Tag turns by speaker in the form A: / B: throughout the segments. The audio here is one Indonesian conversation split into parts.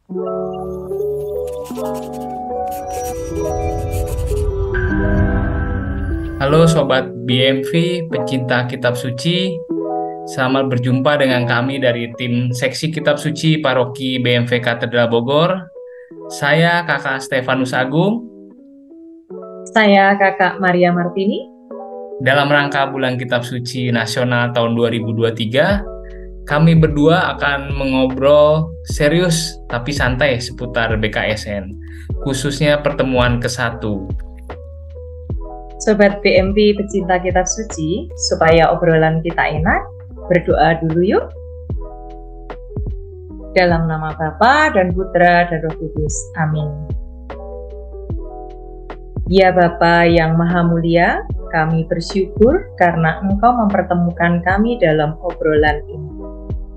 A: Halo Sobat BMV, pecinta kitab suci. Selamat berjumpa dengan kami dari tim Seksi Kitab Suci Paroki BMV Katedral Bogor. Saya Kakak Stefanus Agung.
B: Saya Kakak Maria Martini.
A: Dalam rangka Bulan Kitab Suci Nasional tahun 2023, kami berdua akan mengobrol serius tapi santai seputar BKSN, khususnya pertemuan ke-1.
B: Sobat BMV pecinta kitab suci, supaya obrolan kita enak, berdoa dulu yuk. Dalam nama Bapa dan Putra dan Roh Kudus. Amin. Ya Bapa yang Maha Mulia, kami bersyukur karena Engkau mempertemukan kami dalam obrolan ini.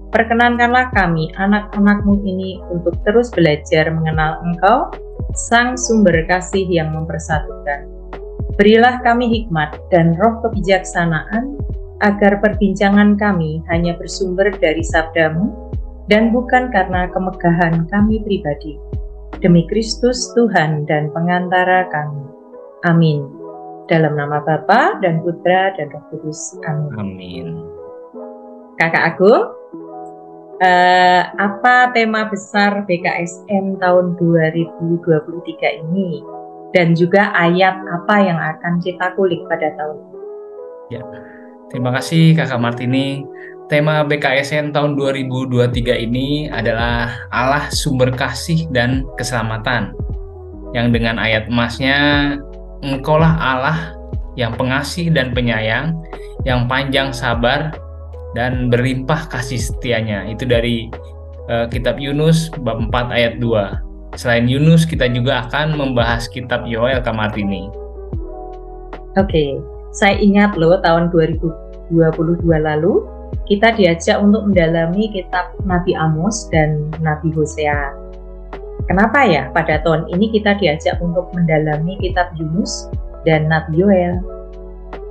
B: Perkenankanlah kami, anak-anak-Mu ini, untuk terus belajar mengenal Engkau, Sang Sumber Kasih yang mempersatukan. Berilah kami hikmat dan roh kebijaksanaan, agar perbincangan kami hanya bersumber dari sabda-Mu, dan bukan karena kemegahan kami pribadi. Demi Kristus Tuhan dan pengantara kami. Amin. Dalam nama Bapa dan Putra dan Roh Kudus. Amin.
A: Amin.
B: Kakak Agung, apa tema besar BKSN tahun 2023 ini? Dan juga ayat apa yang akan kita kulik pada tahun ini?
A: Ya, terima kasih Kakak Martini. Tema BKSN tahun 2023 ini adalah Allah Sumber Kasih dan Keselamatan. Yang dengan ayat emasnya, Engkaulah Allah yang pengasih dan penyayang, yang panjang sabar dan berlimpah kasih setianya. Itu dari kitab Yunus bab 4 ayat 2. Selain Yunus, kita juga akan membahas kitab Yoel, Kak Martini.
B: Oke, saya ingat loh tahun 2022 lalu, kita diajak untuk mendalami kitab Nabi Amos dan Nabi Hosea. Kenapa ya pada tahun ini kita diajak untuk mendalami kitab Yunus dan Nabi Yoel?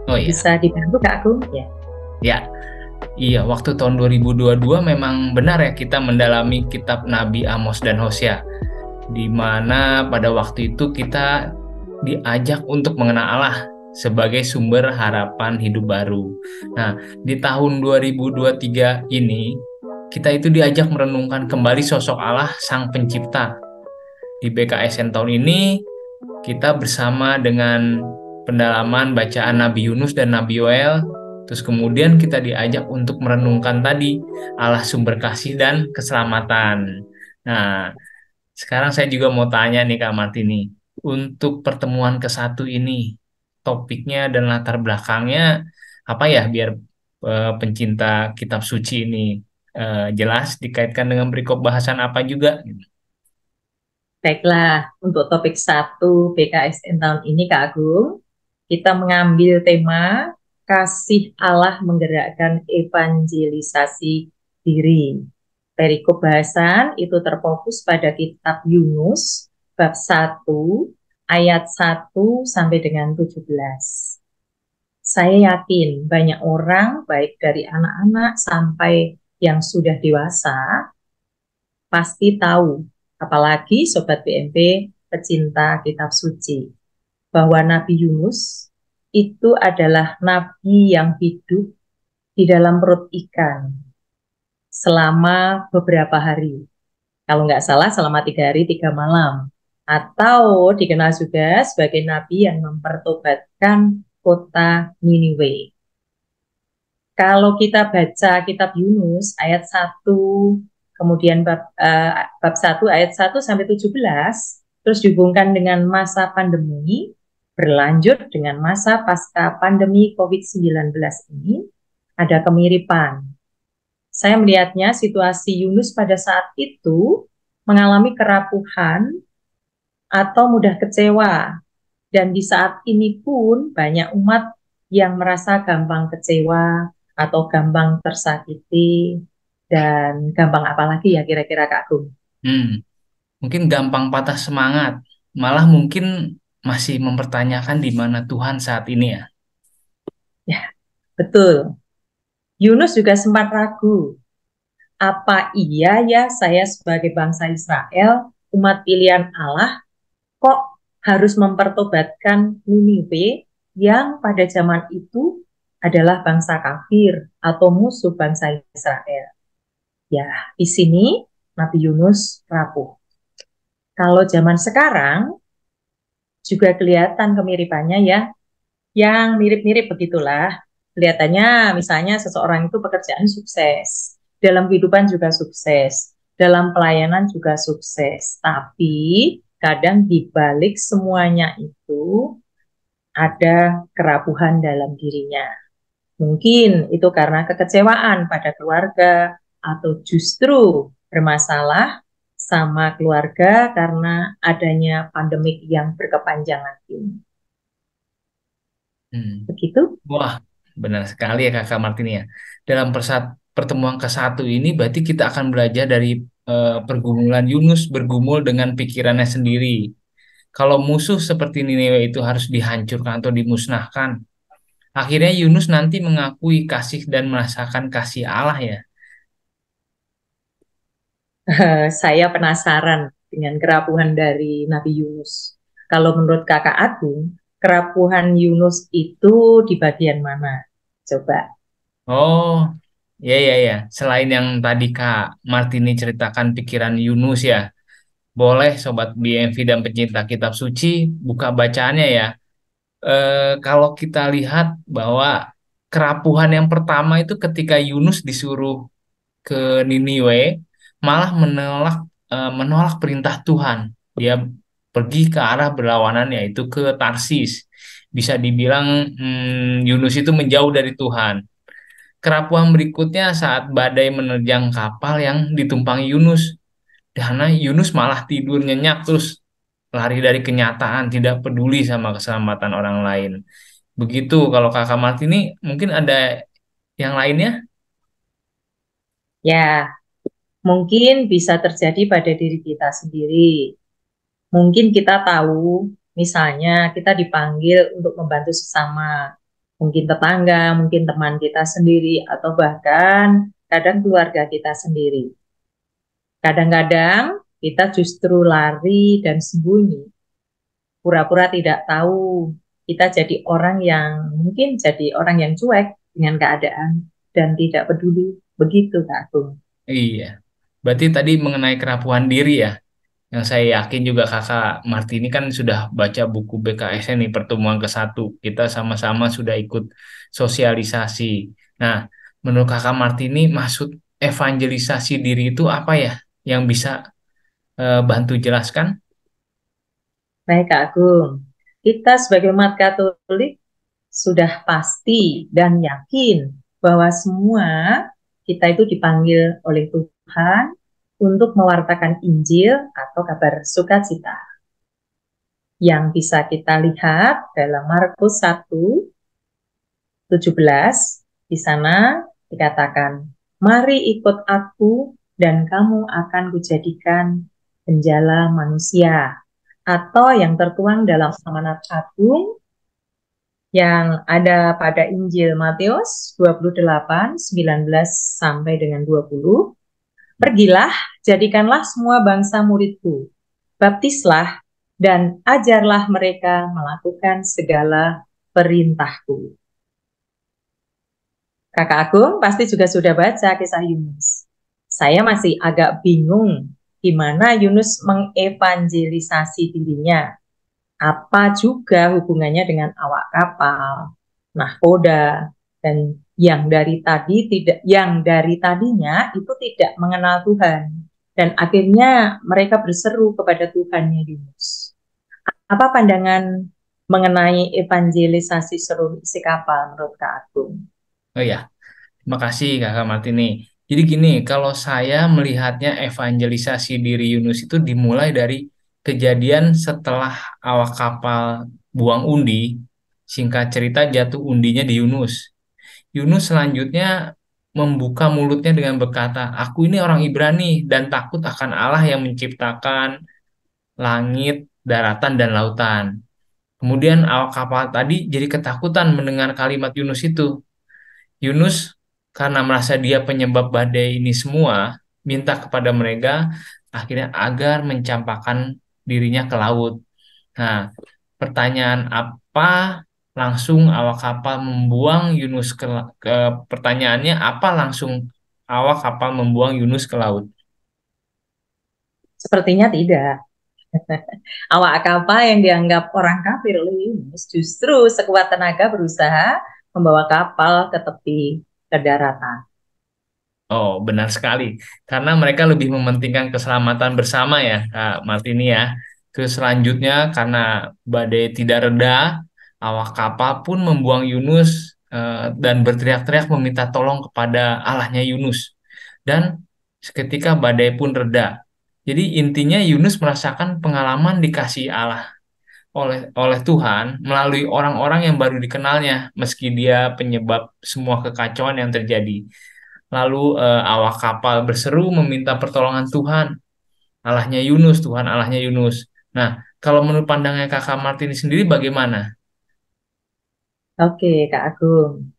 A: Oh iya.
B: Bisa dibantu Kak Agung? Ya.
A: Ya, iya, waktu tahun 2022 memang benar ya kita mendalami kitab Nabi Amos dan Hosea, di mana pada waktu itu kita diajak untuk mengenal Allah sebagai sumber harapan hidup baru. Nah, di tahun 2023 ini, kita itu diajak merenungkan kembali sosok Allah Sang Pencipta. Di BKSN tahun ini, kita bersama dengan pendalaman bacaan Nabi Yunus dan Nabi Yoel, terus kemudian kita diajak untuk merenungkan tadi Allah Sumber Kasih dan Keselamatan. Nah, sekarang saya juga mau tanya nih Kak Martini, untuk pertemuan ke-1 ini, topiknya dan latar belakangnya apa ya, biar pencinta kitab suci ini jelas dikaitkan dengan perikop bahasan apa juga.
B: Baiklah, untuk topik 1 BKSN tahun ini Kak Agung, kita mengambil tema kasih Allah menggerakkan evangelisasi diri. Perikop bahasan itu terfokus pada kitab Yunus bab 1 ayat 1 sampai dengan 17. Saya yakin banyak orang, baik dari anak-anak sampai yang sudah dewasa, pasti tahu, apalagi Sobat BMP pecinta kitab suci, bahwa Nabi Yunus itu adalah nabi yang hidup di dalam perut ikan selama beberapa hari. Kalau nggak salah selama 3 hari 3 malam. Atau dikenal juga sebagai nabi yang mempertobatkan kota Niniwe. Kalau kita baca kitab Yunus ayat 1, kemudian bab 1 ayat 1 sampai 17, terus dihubungkan dengan masa pandemi, berlanjut dengan masa pasca pandemi COVID-19 ini, ada kemiripan. Saya melihatnya situasi Yunus pada saat itu mengalami kerapuhan atau mudah kecewa. Dan di saat ini pun banyak umat yang merasa gampang kecewa atau gampang tersakiti, dan gampang apalagi ya kira-kira Kak Agung?
A: Mungkin gampang patah semangat, malah mungkin masih mempertanyakan di mana Tuhan saat ini ya.
B: Ya, betul. Yunus juga sempat ragu. apa iya ya saya sebagai bangsa Israel, umat pilihan Allah, kok harus mempertobatkan Niniwe yang pada zaman itu adalah bangsa kafir atau musuh bangsa Israel. Ya, di sini Nabi Yunus rapuh. Kalau zaman sekarang juga kelihatan kemiripannya ya, yang mirip-mirip begitulah. Kelihatannya misalnya seseorang itu pekerjaan sukses, dalam kehidupan juga sukses, dalam pelayanan juga sukses. Tapi kadang di balik semuanya itu ada kerapuhan dalam dirinya. Mungkin itu karena kekecewaan pada keluarga atau justru bermasalah sama keluarga karena adanya pandemik yang berkepanjangan ini.
A: Hmm.
B: Begitu?
A: Wah, benar sekali ya Kakak Martini ya. Dalam pertemuan ke-1 ini berarti kita akan belajar dari pergumulan Yunus bergumul dengan pikirannya sendiri. Kalau musuh seperti Niniwe itu harus dihancurkan atau dimusnahkan, akhirnya Yunus nanti mengakui kasih dan merasakan kasih Allah ya.
B: Saya penasaran dengan kerapuhan dari Nabi Yunus. Kalau menurut Kakak Agung, kerapuhan Yunus itu di bagian mana? Coba.
A: Oh, ya ya ya. Selain yang tadi Kak Martini ceritakan pikiran Yunus ya, boleh Sobat BMV dan pencinta kitab suci buka bacaannya ya. Kalau kita lihat bahwa kerapuhan yang pertama itu ketika Yunus disuruh ke Niniwe, malah menolak perintah Tuhan. Dia pergi ke arah berlawanan yaitu ke Tarsis. Bisa dibilang Yunus itu menjauh dari Tuhan. Kerapuhan berikutnya saat badai menerjang kapal yang ditumpangi Yunus. Karena Yunus malah tidur nyenyak terus lari dari kenyataan, tidak peduli sama keselamatan orang lain. Begitu kalau Kakak Martini mungkin ada yang lainnya?
B: Ya, mungkin bisa terjadi pada diri kita sendiri. Mungkin kita tahu, misalnya kita dipanggil untuk membantu sesama. Mungkin tetangga, mungkin teman kita sendiri, atau bahkan kadang keluarga kita sendiri. Kadang-kadang kita justru lari dan sembunyi, pura-pura tidak tahu. Kita jadi orang yang mungkin jadi orang yang cuek dengan keadaan dan tidak peduli. Begitu, Kak Agung.
A: Iya. Berarti tadi mengenai kerapuhan diri ya, yang saya yakin juga Kakak Martini kan sudah baca buku BKSN nih pertemuan ke-1. Kita sama-sama sudah ikut sosialisasi. Nah, menurut Kakak Martini maksud evangelisasi diri itu apa ya? Yang bisa bantu jelaskan?
B: Baik, Kak Agung. Kita sebagai umat Katolik sudah pasti dan yakin bahwa semua kita itu dipanggil oleh Tuhan untuk mewartakan Injil atau kabar sukacita yang bisa kita lihat dalam Markus 1:17. Di sana dikatakan, "Mari ikut aku dan kamu akan kujadikan penjala manusia." Atau yang tertuang dalam Amanat Agung yang ada pada Injil Matius 28:19 sampai dengan 20. Pergilah, jadikanlah semua bangsa muridku. Baptislah dan ajarlah mereka melakukan segala perintahku. Kakak Agung pasti juga sudah baca kisah Yunus. Saya masih agak bingung gimana Yunus mengevangelisasi dirinya. Apa juga hubungannya dengan awak kapal, nahkoda, dan yang dari tadinya itu tidak mengenal Tuhan. Dan akhirnya mereka berseru kepada Tuhannya Yunus. Apa pandangan mengenai evangelisasi seluruh isi kapal menurut Kak Agung?
A: Oh ya, terima kasih Kakak Martini. Jadi gini, kalau saya melihatnya evangelisasi diri Yunus itu dimulai dari kejadian setelah awak kapal buang undi, singkat cerita jatuh undinya di Yunus. Yunus selanjutnya membuka mulutnya dengan berkata, "Aku ini orang Ibrani dan takut akan Allah yang menciptakan langit, daratan, dan lautan." Kemudian awak kapal tadi jadi ketakutan mendengar kalimat Yunus itu. Yunus karena merasa dia penyebab badai ini semua, minta kepada mereka akhirnya agar mencampakkan dirinya ke laut. Nah, pertanyaan apa langsung awak kapal membuang Yunus ke pertanyaannya apa langsung awak kapal membuang Yunus ke laut?
B: Sepertinya tidak. Awak kapal yang dianggap orang kafir oleh Yunus justru sekuat tenaga berusaha membawa kapal ke tepi ke daratan.
A: Oh, benar sekali. Karena mereka lebih mementingkan keselamatan bersama ya, Kak Martini ya. Terus selanjutnya karena badai tidak reda, awak kapal pun membuang Yunus dan berteriak-teriak meminta tolong kepada Allahnya Yunus. Dan seketika badai pun reda. Jadi intinya Yunus merasakan pengalaman dikasih Allah oleh Tuhan melalui orang-orang yang baru dikenalnya, meski dia penyebab semua kekacauan yang terjadi. Lalu awak kapal berseru meminta pertolongan Tuhan, Allahnya Yunus, Tuhan Allahnya Yunus. Nah, kalau menurut pandangnya Kakak Martini sendiri bagaimana?
B: Oke, Kak Agung.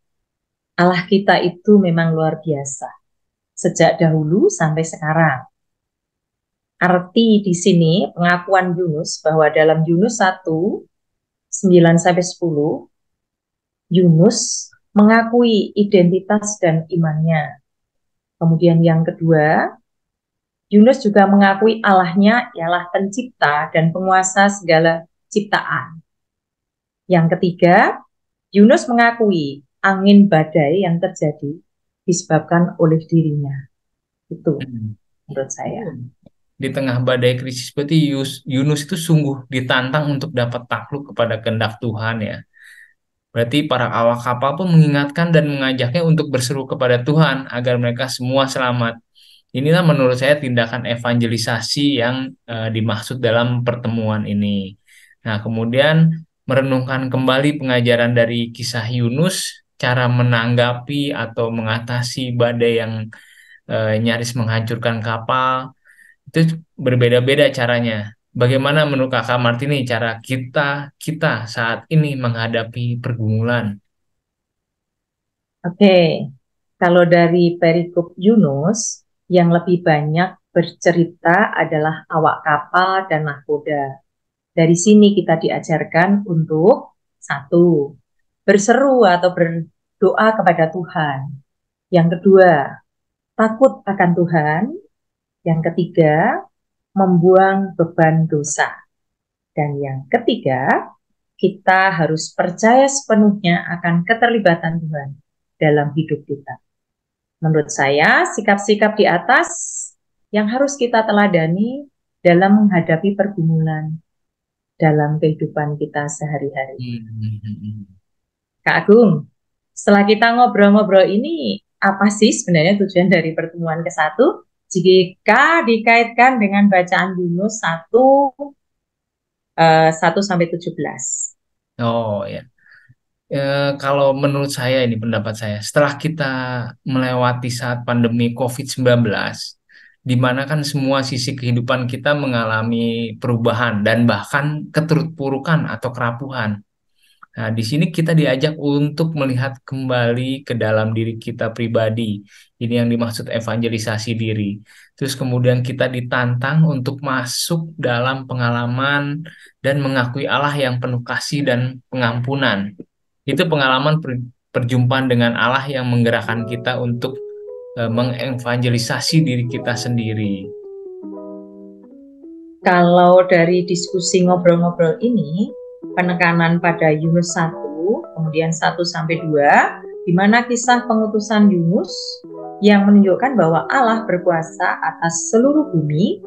B: Allah kita itu memang luar biasa. Sejak dahulu sampai sekarang. Arti di sini pengakuan Yunus bahwa dalam Yunus 1:9-10, Yunus mengakui identitas dan imannya. Kemudian yang kedua, Yunus juga mengakui Allahnya ialah pencipta dan penguasa segala ciptaan. Yang ketiga, Yunus mengakui angin badai yang terjadi disebabkan oleh dirinya. Itu menurut saya.
A: Di tengah badai krisis berarti Yunus itu sungguh ditantang untuk dapat takluk kepada kehendak Tuhan ya. Berarti para awak kapal pun mengingatkan dan mengajaknya untuk berseru kepada Tuhan agar mereka semua selamat. Inilah menurut saya tindakan evangelisasi yang dimaksud dalam pertemuan ini. Nah, kemudian merenungkan kembali pengajaran dari kisah Yunus, cara menanggapi atau mengatasi badai yang nyaris menghancurkan kapal, itu berbeda-beda caranya. Bagaimana menurut Kakak Martini cara kita saat ini menghadapi pergumulan?
B: Oke, kalau dari perikop Yunus, yang lebih banyak bercerita adalah awak kapal dan nahkoda. Dari sini kita diajarkan untuk satu, berseru atau berdoa kepada Tuhan. Yang kedua, takut akan Tuhan. Yang ketiga, membuang beban dosa. Dan yang ketiga, kita harus percaya sepenuhnya akan keterlibatan Tuhan dalam hidup kita. Menurut saya, sikap-sikap di atas yang harus kita teladani dalam menghadapi pergumulan dalam kehidupan kita sehari-hari. Kak Agung, setelah kita ngobrol-ngobrol ini, apa sih sebenarnya tujuan dari pertemuan ke-1? Jika dikaitkan dengan bacaan Yunus 1:1-17.
A: Oh ya. Kalau menurut saya ini pendapat saya, setelah kita melewati saat pandemi COVID-19, di mana kan semua sisi kehidupan kita mengalami perubahan dan bahkan keterpurukan atau kerapuhan. Nah, di sini kita diajak untuk melihat kembali ke dalam diri kita pribadi. Ini yang dimaksud evangelisasi diri. Terus kemudian kita ditantang untuk masuk dalam pengalaman dan mengakui Allah yang penuh kasih dan pengampunan. Itu pengalaman perjumpaan dengan Allah yang menggerakkan kita untuk mengevangelisasi diri kita sendiri.
B: Kalau dari diskusi ngobrol-ngobrol ini, penekanan pada Yunus 1, kemudian 1-2, di mana kisah pengutusan Yunus yang menunjukkan bahwa Allah berkuasa atas seluruh bumi,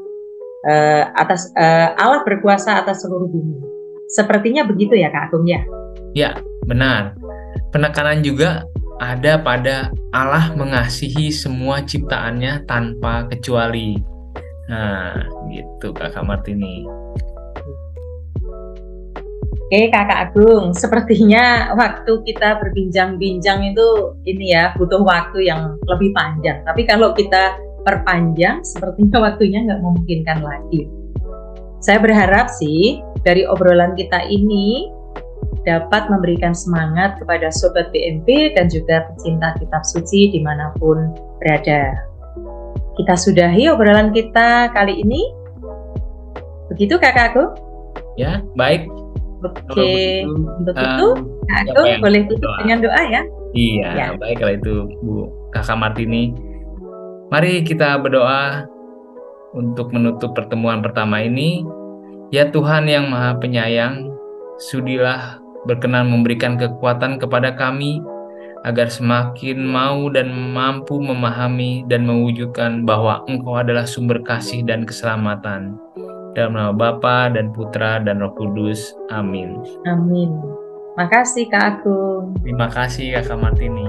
B: Allah berkuasa atas seluruh bumi. Sepertinya begitu ya Kak Agung ya?
A: Ya, benar. Penekanan juga ada pada Allah mengasihi semua ciptaannya tanpa kecuali. Nah, gitu Kakak Martini.
B: Oke Kakak Agung, sepertinya waktu kita berbincang-bincang itu ini ya butuh waktu yang lebih panjang. Tapi kalau kita perpanjang, sepertinya waktunya nggak memungkinkan lagi. Saya berharap sih dari obrolan kita ini dapat memberikan semangat kepada Sobat BMP dan juga pecinta kitab suci dimanapun berada. Kita sudahi obrolan kita kali ini. Begitu kakakku?
A: Ya, baik.
B: Oke, untuk itu Kak Agung boleh tutup dengan doa ya?
A: Iya,
B: Ya.
A: baik kalau itu Bu Kakak Martini. Mari kita berdoa untuk menutup pertemuan pertama ini. Ya Tuhan yang Maha Penyayang, sudilah berkenan memberikan kekuatan kepada kami agar semakin mau dan mampu memahami dan mewujudkan bahwa Engkau adalah sumber kasih dan keselamatan. Dalam nama Bapa dan Putra dan Roh Kudus. Amin.
B: Amin. Makasih Kak Agung.
A: Terima kasih Kakak Martini.